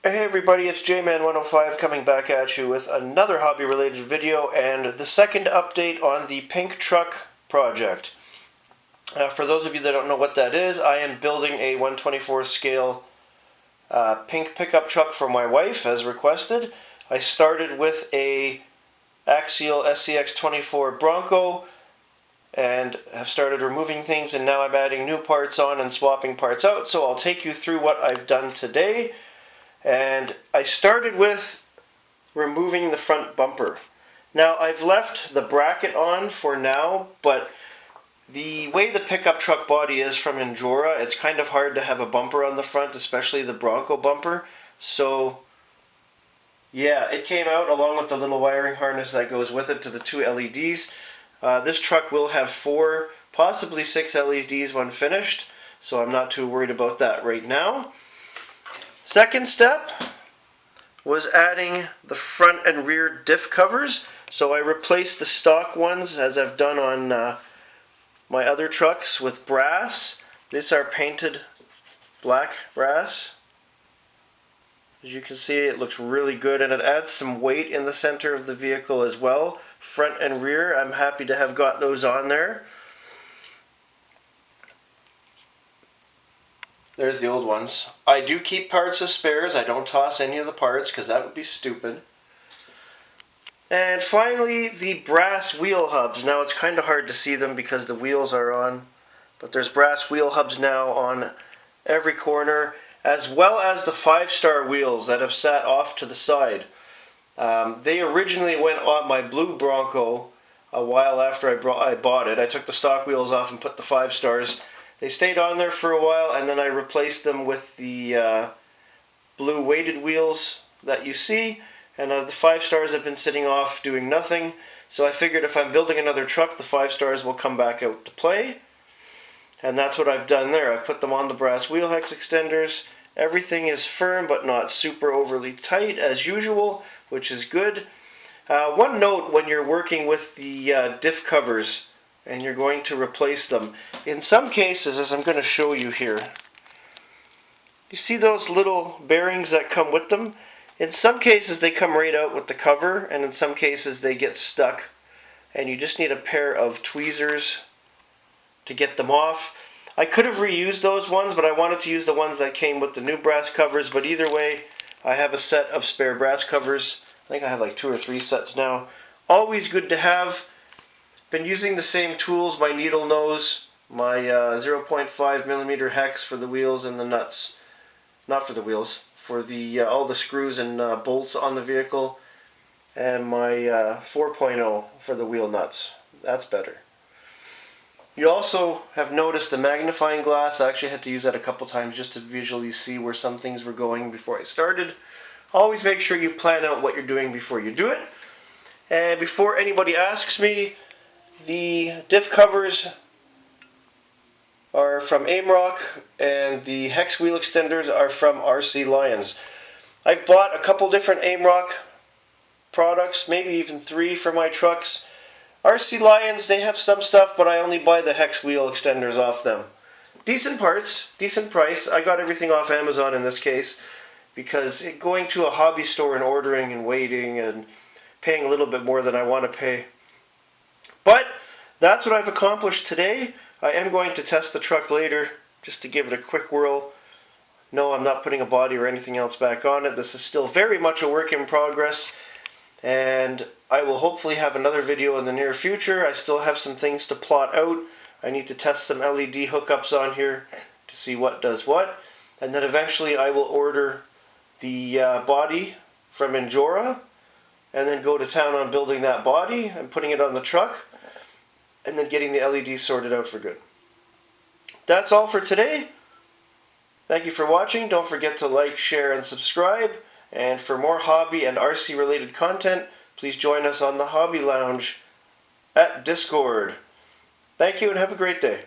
Hey everybody, it's J-Man105 coming back at you with another hobby-related video and the second update on the pink truck project. For those of you that don't know what that is, I am building a 1/24 scale pink pickup truck for my wife as requested. I started with a Axial SCX24 Bronco and have started removing things, and now I'm adding new parts on and swapping parts out, so I'll take you through what I've done today. And I started with removing the front bumper. Now I've left the bracket on for now, but the way the pickup truck body is from Endura, it's kind of hard to have a bumper on the front, especially the Bronco bumper. So yeah, it came out along with the little wiring harness that goes with it to the two LEDs. This truck will have 4, possibly 6 LEDs when finished, so I'm not too worried about that right now. Second step was adding the front and rear diff covers. So I replaced the stock ones, as I've done on my other trucks, with brass. These are painted black brass. As you can see, it looks really good, and it adds some weight in the center of the vehicle as well. Front and rear, I'm happy to have got those on there. There's the old ones. I do keep parts as spares. I don't toss any of the parts because that would be stupid. And finally, the brass wheel hubs. Now it's kind of hard to see them because the wheels are on, but there's brass wheel hubs now on every corner, as well as the 5-star wheels that have sat off to the side. They originally went on my blue Bronco a while after I bought it. I took the stock wheels off and put the 5 stars. They stayed on there for a while, and then I replaced them with the blue weighted wheels that you see, and the 5 stars have been sitting off doing nothing. So I figured if I'm building another truck, the 5 stars will come back out to play, and that's what I've done there. I've put them on the brass wheel hex extenders. Everything is firm but not super overly tight as usual, which is good. One note when you're working with the diff covers and you're going to replace them, in some cases, as I'm going to show you here, you see those little bearings that come with them? In some cases they come right out with the cover, and in some cases they get stuck, and you just need a pair of tweezers to get them off. I could have reused those ones, but I wanted to use the ones that came with the new brass covers, but either way, I have a set of spare brass covers. I think I have like 2 or 3 sets now. Always good to have. Been using the same tools, my needle nose, my 0.5mm hex for the wheels and the nuts. Not for the wheels, for the all the screws and bolts on the vehicle, and my 4.0 for the wheel nuts. That's better. You also have noticed the magnifying glass. I actually had to use that a couple times just to visually see where some things were going before I started. Always make sure you plan out what you're doing before you do it. And before anybody asks me, the diff covers are from Aimrock, and the hex wheel extenders are from RC Lions. I've bought a couple different Aimrock products, maybe even 3 for my trucks. RC Lions, they have some stuff, but I only buy the hex wheel extenders off them. Decent parts, decent price. I got everything off Amazon in this case, because going to a hobby store and ordering and waiting and paying a little bit more than I want to pay. But that's what I've accomplished today. I am going to test the truck later, just to give it a quick whirl. No, I'm not putting a body or anything else back on it. This is still very much a work in progress, and I will hopefully have another video in the near future. I still have some things to plot out. I need to test some LED hookups on here to see what does what, and then eventually I will order the body from Endura, and then go to town on building that body and putting it on the truck, and then getting the LEDs sorted out for good. That's all for today. Thank you for watching. Don't forget to like, share, and subscribe. And for more hobby and RC related content, please join us on the Hobby Lounge at Discord. Thank you and have a great day.